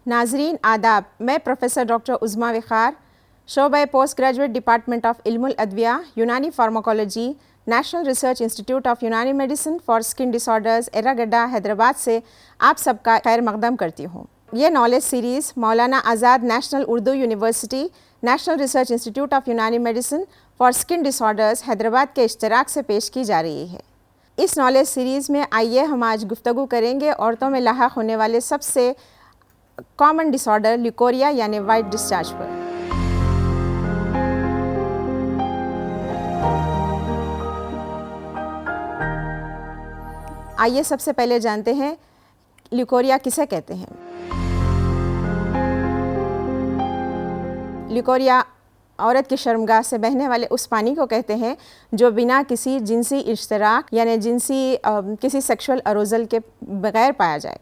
नाजरीन आदाब, मैं प्रोफेसर डॉक्टर उज़्मा विखार, शोबे पोस्ट ग्रेजुएट डिपार्टमेंट ऑफ इल्मुल अदविया, Unani pharmacology, national research institute of Unani medicine for skin disorders, Erragadda, Hyderabad से आप सबका खैर मकदम करती हूँ। ये knowledge series Maulana Azad national Urdu university, national research institute of Unani medicine for skin disorders, Hyderabad के इश्तराक से पेश की जा रही है। इस नॉलेज सीरीज़ में आइए हम आज गुफ्तगू करेंगे औरतों में लाहक होने वाले सबसे कॉमन डिसऑर्डर ल्यूकोरिया यानी वाइट डिस्चार्ज पर। आइए सबसे पहले जानते हैं ल्यूकोरिया किसे कहते हैं। ल्यूकोरिया औरत की शर्मगाह से बहने वाले उस पानी को कहते हैं जो बिना किसी जिनसी इश्तराक यानी किसी सेक्सुअल अरोजल के बगैर पाया जाए।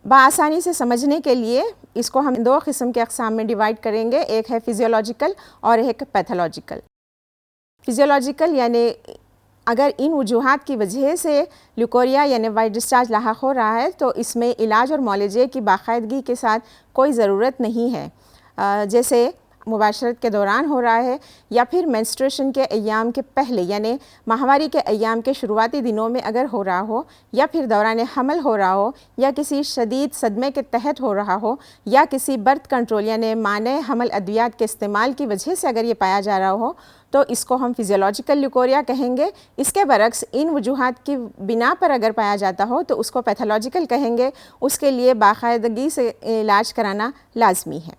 बआसानी से समझने के लिए इसको हम दो किस्म के अक़साम में डिवाइड करेंगे, एक है फिजियोलॉजिकल और एक पैथोलॉजिकल। फिजियोलॉजिकल यानी अगर इन वजूहात की वजह से ल्यूकोरिया यानी वाइट डिस्चार्ज लाहक हो रहा है तो इसमें इलाज और मुआलजे की बाकायदगी के साथ कोई ज़रूरत नहीं है, जैसे मुबाशरत के दौरान हो रहा है या फिर मेंस्ट्रुएशन के अय्याम के पहले यानी माहवारी के अय्याम के शुरुआती दिनों में अगर हो रहा हो, या फिर दौरान हमल हो रहा हो, या किसी शदीद सदमे के तहत हो रहा हो, या किसी बर्थ कंट्रोल यानी माने हमल अद्वियात के इस्तेमाल की वजह से अगर ये पाया जा रहा हो तो इसको हम फिजियोलॉजिकल ल्यूकोरिया कहेंगे। इसके बरक्स इन वजूहात की बिना पर अगर पाया जाता हो तो उसको पैथोलॉजिकल कहेंगे। उसके लिए बाकायदगी से इलाज कराना लाजमी है।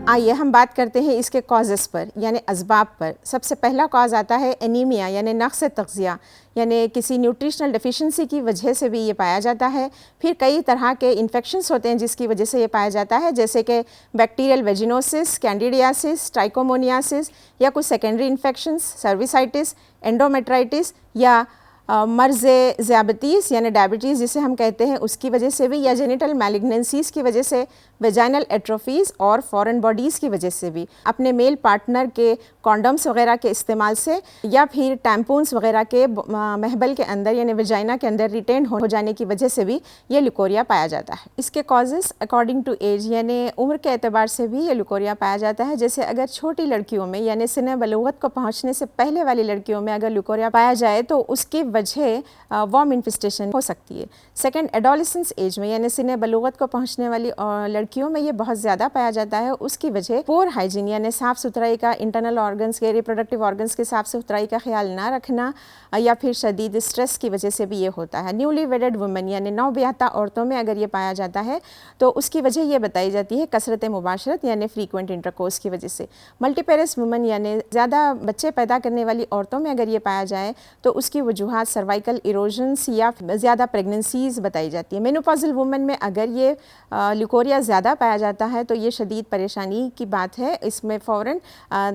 आइए हम बात करते हैं इसके कॉजेज़ पर यानी असबाब पर। सबसे पहला कॉज आता है एनीमिया यानी नक़्स तग़ज़िया, यानी किसी न्यूट्रिशनल डेफिशिएंसी की वजह से भी ये पाया जाता है। फिर कई तरह के इन्फेक्शंस होते हैं जिसकी वजह से ये पाया जाता है, जैसे कि बैक्टीरियल वेजिनोसिस, कैंडिडियासिस, ट्राइकोमोनियासिस, या कुछ सेकेंडरी इन्फेक्शंस, सर्विसाइटिस, एंडोमेट्राइटिस, या मर्ज़ ज़ियाबतीस यानी डायबिटीज़ जिसे हम कहते हैं उसकी वजह से भी, या जेनिटल मैलिग्नेंसीज़ की वजह से, वेजाइनल एट्रोफीज़ और फॉरेन बॉडीज़ की वजह से भी, अपने मेल पार्टनर के कॉन्डम्स वगैरह के इस्तेमाल से, या फिर टैम्पून्स वगैरह के महबल के अंदर यानी वेजाइना के अंदर रिटेन हो जाने की वजह से भी ये ल्यूकोरिया पाया जाता है। इसके कॉजेज़ अकॉर्डिंग टू एज यानी उम्र के एतबार से भी ये ल्यूकोरिया पाया जाता है। जैसे अगर छोटी लड़कियों में यानी सिन बलूगत को पहुँचने से पहले वाली लड़कियों में अगर ल्यूकोरिया पाया जाए तो उसकी वजह वॉर्म इन्फेस्टेशन हो सकती है। सेकंड, एडोलेसेंस एज में यानी सिने बलूगत को पहुंचने वाली लड़कियों में ये बहुत ज़्यादा पाया जाता है। उसकी वजह पुअर हाइजीन यानी साफ़ सुथराई का, इंटरनल ऑर्गन्स के, रिप्रोडक्टिव ऑर्गन्स के साफ़ सुथराई का ख्याल ना रखना, या फिर शदीद स्ट्रेस की वजह से भी ये होता है। न्यूली वेडेड वुमेन यानी नवब्याहता औरतों में अगर ये पाया जाता है तो उसकी वजह ये बताई जाती है कसरत मुबाशरत यानी फ्रीक्वेंट इंटरकोर्स की वजह से। मल्टीपेरेस वुमेन यानी ज़्यादा बच्चे पैदा करने वाली औरतों में अगर ये पाया जाए तो उसकी वजूहात सर्वाइकल इरोजन्स या ज़्यादा प्रेगनेंसीज़ बताई जाती है। मेनोपॉज़ल वुमेन में अगर ये ल्यूकोरिया ज़्यादा पाया जाता है तो ये शदीद परेशानी की बात है। इसमें फ़ौरन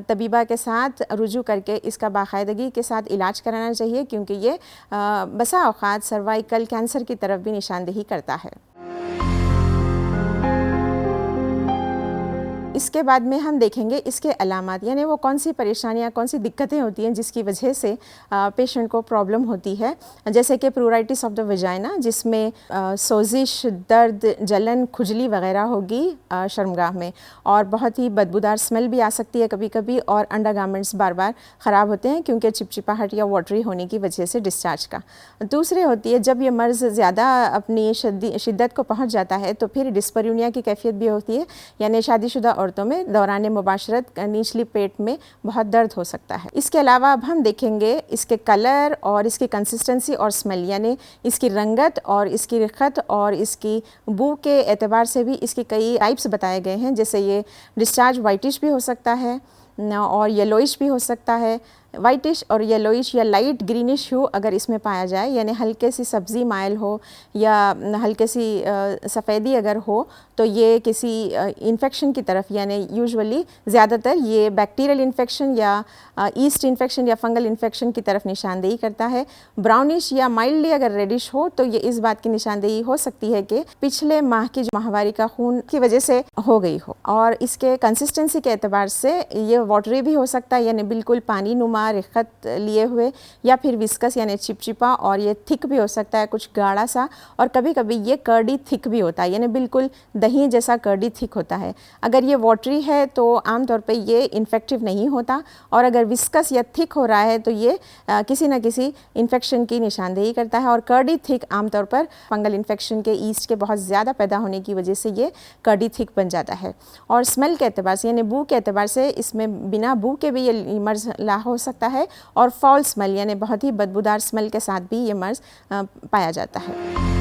तबीबा के साथ रुजू करके इसका बाकायदगी के साथ इलाज कराना चाहिए, क्योंकि ये बसा औक़ात सर्वाइकल कैंसर की तरफ भी निशानदेही करता है। इसके बाद में हम देखेंगे इसके अलामात यानी वो कौन सी परेशानियाँ, कौन सी दिक्कतें होती हैं जिसकी वजह से पेशेंट को प्रॉब्लम होती है। जैसे कि प्लूराइटिस ऑफ द वजाइना, जिसमें सोजिश, दर्द, जलन, खुजली वगैरह होगी शर्मगाह में, और बहुत ही बदबूदार स्मेल भी आ सकती है कभी कभी, और अंडरगारमेंट्स बार बार ख़राब होते हैं क्योंकि चिपचिपाहट या वाटरी होने की वजह से डिस्चार्ज का। दूसरी होती है जब ये मर्ज़ ज़्यादा अपनी शिद्दत को पहुँच जाता है तो फिर डिस्परियूनिया की कैफियत भी होती है, यानी शादीशुदा औरतों में दौरान मुबाशरत निचली पेट में बहुत दर्द हो सकता है। इसके अलावा अब हम देखेंगे इसके कलर और इसकी कंसिस्टेंसी और स्मेल, यानी इसकी रंगत और इसकी रिखत और इसकी बू के एतबार से भी इसकी कई टाइप्स बताए गए हैं। जैसे ये डिस्चार्ज वाइटिश भी हो सकता है और येलोइश भी हो सकता है। वाइटिश और येलोइश या लाइट ग्रीनिश ह्यू अगर इसमें पाया जाए, यानी हल्के सी सब्ज़ी माइल हो या हल्के सी सफ़ेदी अगर हो, तो ये किसी इन्फेक्शन की तरफ, यानी यूजुअली ज़्यादातर ये बैक्टीरियल इन्फेक्शन या ईस्ट इन्फेक्शन या फंगल इन्फेक्शन की तरफ निशानदेही करता है। ब्राउनिश या माइल्डली अगर रेडिश हो तो ये इस बात की निशानदेही हो सकती है कि पिछले माह की जो माहवारी का खून की वजह से हो गई हो। और इसके कंसिस्टेंसी के एतबार से ये वाटरी भी हो सकता है, यानी बिल्कुल पानी नुमा बिना रिखत लिए हुए, या फिर विस्कस यानी चिपचिपा, और ये थिक भी हो सकता है, कुछ गाढ़ा सा, और कभी कभी ये कर्डी थिक भी होता है, यानी बिल्कुल दही जैसा कर्डी थिक होता है। अगर ये वाटरी है तो आमतौर पे ये इन्फेक्टिव नहीं होता, और अगर विस्कस या थिक हो रहा है तो ये किसी न किसी इन्फेक्शन की निशानदेही करता है। और कर्डी थिक आमतौर पर फंगल इन्फेक्शन के ईस्ट के बहुत ज़्यादा पैदा होने की वजह से ये कर्डी थिक बन जाता है। और स्मेल के एतबार से यानी बू के एतबार से इसमें बिना बू के भी ये मर्ज़ ला हो सकता है, और फॉल स्मेल यानी बहुत ही बदबूदार स्मेल के साथ भी ये मर्ज़ पाया जाता है।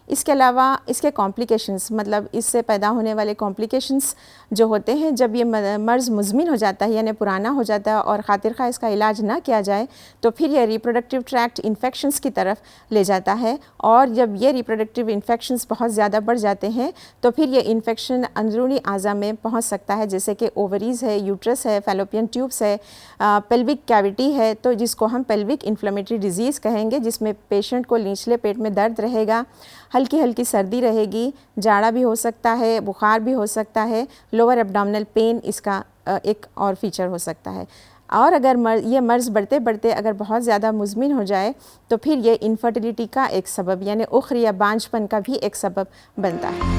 इसके अलावा इसके कॉम्प्लिकेशंस, मतलब इससे पैदा होने वाले कॉम्प्लिकेशंस जो होते हैं जब ये मर्ज़ मुज़मिन हो जाता है यानी पुराना हो जाता है और खातिर खा इसका इलाज ना किया जाए तो फिर ये रिप्रोडक्टिव ट्रैक्ट इन्फेक्शंस की तरफ ले जाता है। और जब ये रिप्रोडक्टिव इन्फेक्शंस बहुत ज़्यादा बढ़ जाते हैं तो फिर ये इन्फेक्शन अंदरूनी आज़ा में पहुँच सकता है, जैसे कि ओवरीज़ है, यूट्रस है, फैलोपियन ट्यूब्स है, पेल्विक कैविटी है, तो जिसको हम पेल्विक इन्फ्लेमेटरी डिजीज़ कहेंगे, जिसमें पेशेंट को निचले पेट में दर्द रहेगा, हल्की हल्की सर्दी रहेगी, जाड़ा भी हो सकता है, बुखार भी हो सकता है, लोअर एब्डोमिनल पेन इसका एक और फीचर हो सकता है। और अगर ये मर्ज़ बढ़ते बढ़ते अगर बहुत ज़्यादा मुज़मिन हो जाए तो फिर ये इनफर्टिलिटी का एक सबब यानी उख्र या बांझपन का भी एक सबब बनता है।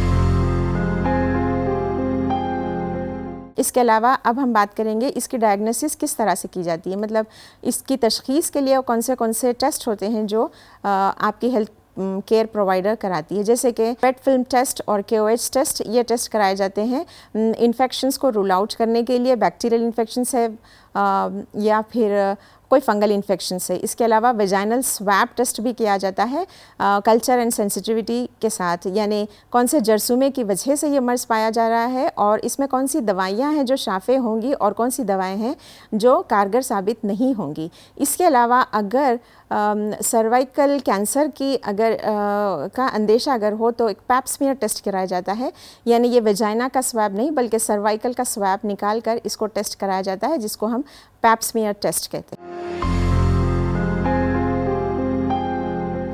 इसके अलावा अब हम बात करेंगे इसकी डायग्नोसिस किस तरह से की जाती है, मतलब इसकी तशख़ीस के लिए कौन से टेस्ट होते हैं जो आपकी हेल्थ केयर प्रोवाइडर कराती है, जैसे कि पेट फिल्म टेस्ट और KOH टेस्ट। ये टेस्ट कराए जाते हैं इन्फेक्शंस को रूल आउट करने के लिए, बैक्टीरियल इन्फेक्शंस है या फिर कोई फंगल इन्फेक्शन है। इसके अलावा वेजाइनल स्वैब टेस्ट भी किया जाता है कल्चर एंड सेंसिटिविटी के साथ, यानी कौन से जरसूमे की वजह से ये मर्ज़ पाया जा रहा है और इसमें कौन सी दवाइयाँ हैं जो शाफ़े होंगी और कौन सी दवाएं हैं जो कारगर साबित नहीं होंगी। इसके अलावा अगर सर्वाइकल कैंसर की का अंदेशा अगर हो तो एक पैप स्मीयर टेस्ट कराया जाता है, यानी ये वेजाइना का स्वैब नहीं बल्कि सर्वाइकल का स्वैब निकाल कर इसको टेस्ट कराया जाता है, जिसको हम पैप स्मीयर टेस्ट कहते हैं।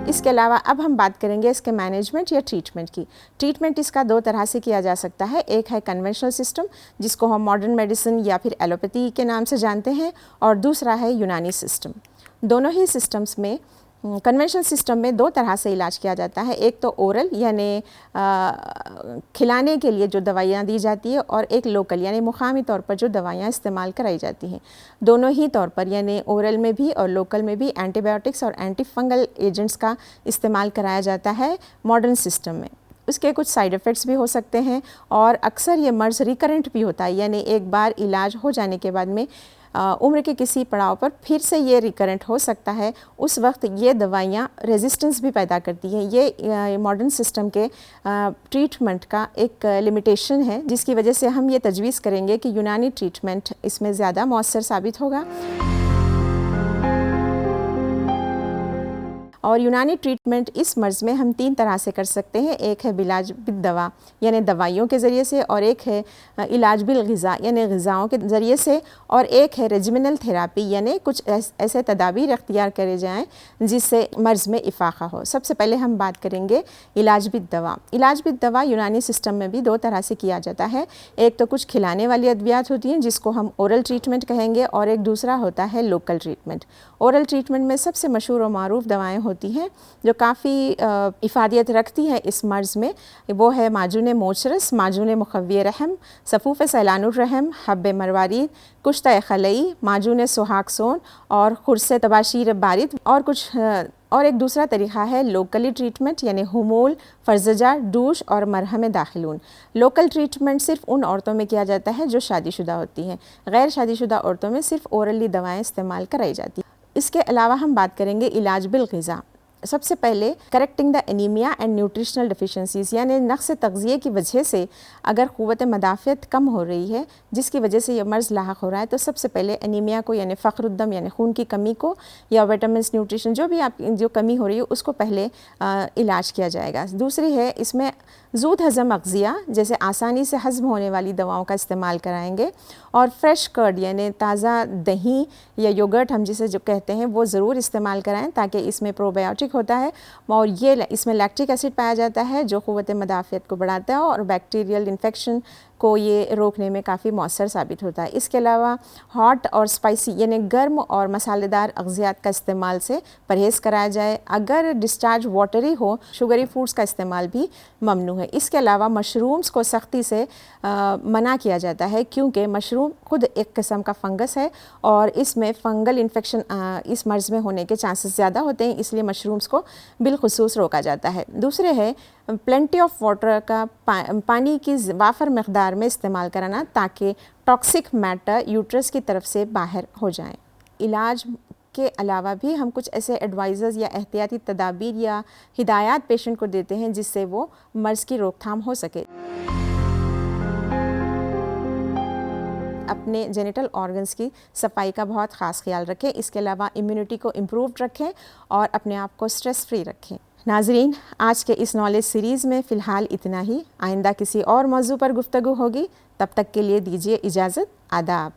इसके अलावा अब हम बात करेंगे इसके मैनेजमेंट या ट्रीटमेंट की। ट्रीटमेंट इसका दो तरह से किया जा सकता है, एक है कन्वेंशनल सिस्टम जिसको हम मॉडर्न मेडिसिन या फिर एलोपैथी के नाम से जानते हैं, और दूसरा है यूनानी सिस्टम। दोनों ही सिस्टम्स में कन्वेंशनल सिस्टम में दो तरह से इलाज किया जाता है, एक तो ओरल यानी खिलाने के लिए जो दवाइयाँ दी जाती है, और एक लोकल यानी मुकामी तौर पर जो दवाइयाँ इस्तेमाल कराई जाती हैं। दोनों ही तौर पर यानी ओरल में भी और लोकल में भी एंटीबायोटिक्स और एंटी फंगल एजेंट्स का इस्तेमाल कराया जाता है मॉडर्न सिस्टम में। उसके कुछ साइड इफ़ेक्ट्स भी हो सकते हैं और अक्सर ये मर्ज़ रिकरेंट भी होता है, यानी एक बार इलाज हो जाने के बाद में उम्र के किसी पड़ाव पर फिर से ये रिकरेंट हो सकता है। उस वक्त ये दवाइयाँ रेजिस्टेंस भी पैदा करती हैं। ये मॉडर्न सिस्टम के ट्रीटमेंट का एक लिमिटेशन है, जिसकी वजह से हम ये तजवीज़ करेंगे कि यूनानी ट्रीटमेंट इसमें ज़्यादा मौसर साबित होगा। और यूनानी ट्रीटमेंट इस मर्ज़ में हम तीन तरह से कर सकते हैं, एक है बिलाज बिद दवा यानी दवाइयों के ज़रिए से, और एक है इलाज बिल ग़िज़ा यानी ग़िज़ाओं के ज़रिए से, और एक है रेजिमिनल थेरापी यानी कुछ ऐसे तदाबीर अख्तियार करे जाएं जिससे मर्ज़ में इफ़ाक़ा हो। सबसे पहले हम बात करेंगे इलाज बिद दवा। इलाज बिद दवा यूनानी सिस्टम में भी दो तरह से किया जाता है, एक तो कुछ खिलाने वाली अद्वियात होती हैं जिसको हम ओरल ट्रीटमेंट कहेंगे, और एक दूसरा होता है लोकल ट्रीटमेंट। ओरल ट्रीटमेंट में सबसे मशहूर और मारूफ दवाएँ होती हैं जो काफ़ी इफ़ादियत रखती हैं इस मर्ज़ में, वो है माजून मोचरस, माजून मुखव्वी रहम, सफ़ूफ़ सैलानुर रहम, हब्ब मरवारी, कुश्ता खलई, माजून सुहागसोन और खुर्स तबाशीर बारिद, और एक दूसरा तरीक़ा है लोकली ट्रीटमेंट यानी हुमूल, फर्जजा, डूश और मरहम दाखिलून। लोकल ट्रीटमेंट सिर्फ उन औरतों में किया जाता है जो शादीशुदा होती हैं, गैर शादीशुदा औरतों में सिर्फ ओरली दवाएं इस्तेमाल कराई जाती हैं। इसके अलावा हम बात करेंगे इलाज बिल ग़िज़ा। सबसे पहले correcting the anaemia and nutritional deficiencies यानी नक़्स तग़ज़िये की वजह से अगर क़ुव्वत मदाफ़ियत कम हो रही है जिसकी वजह से यह मर्ज़ लाहक़ हो रहा है, तो सबसे पहले एनीमिया को यानी फ़ख्रुद्दम यानी खून की कमी को या विटामिन्स न्यूट्रिशन जो भी आप जो कमी हो रही है उसको पहले इलाज किया जाएगा। दूसरी है इसमें ज़ूद हज़म अग़ज़िया जैसे आसानी से हज़म होने वाली दवाओं का इस्तेमाल कराएंगे, और फ्रेश कर्ड यानी ताज़ा दही या योगर्ट हम जिसे जो कहते हैं वो ज़रूर इस्तेमाल कराएं ताकि इसमें प्रोबायोटिक होता है और ये इसमें लैक्टिक एसिड पाया जाता है जो क़ुव्वत मदाफ़ियत को बढ़ाता है और बैक्टीरियल इन्फेक्शन को ये रोकने में काफ़ी मौसर साबित होता है। इसके अलावा हॉट और स्पाइसी यानी गर्म और मसालेदार अग़ज़ियात का इस्तेमाल से परहेज़ कराया जाए। अगर डिस्चार्ज वाटरी हो, शुगरी फूड्स का इस्तेमाल भी ममनू है। इसके अलावा मशरूम्स को सख्ती से मना किया जाता है, क्योंकि मशरूम खुद एक किस्म का फंगस है और इसमें फंगल इन्फेक्शन इस मर्ज़ में होने के चांसेस ज़्यादा होते हैं, इसलिए मशरूम्स को बिलखुसूस रोका जाता है। दूसरे है प्लेंटी ऑफ वाटर का पानी की वाफर मकदार में इस्तेमाल कराना, ताकि टॉक्सिक मैटर यूट्रस की तरफ से बाहर हो जाए। इलाज के अलावा भी हम कुछ ऐसे एडवाइज़र्स या एहतियाती तदाबीर या हिदायत पेशेंट को देते हैं जिससे वो मर्ज़ की रोकथाम हो सके। अपने जेनिटल ऑर्गन्स की सफाई का बहुत ख़ास ख्याल रखें। इसके अलावा इम्यूनिटी को इम्प्रूव रखें और अपने आप को स्ट्रेस फ्री रखें। नाज़रीन, आज के इस नॉलेज सीरीज़ में फ़िलहाल इतना ही। आइंदा किसी और मौजू पर गुफ्तगू होगी, तब तक के लिए दीजिए इजाज़त। आदाब।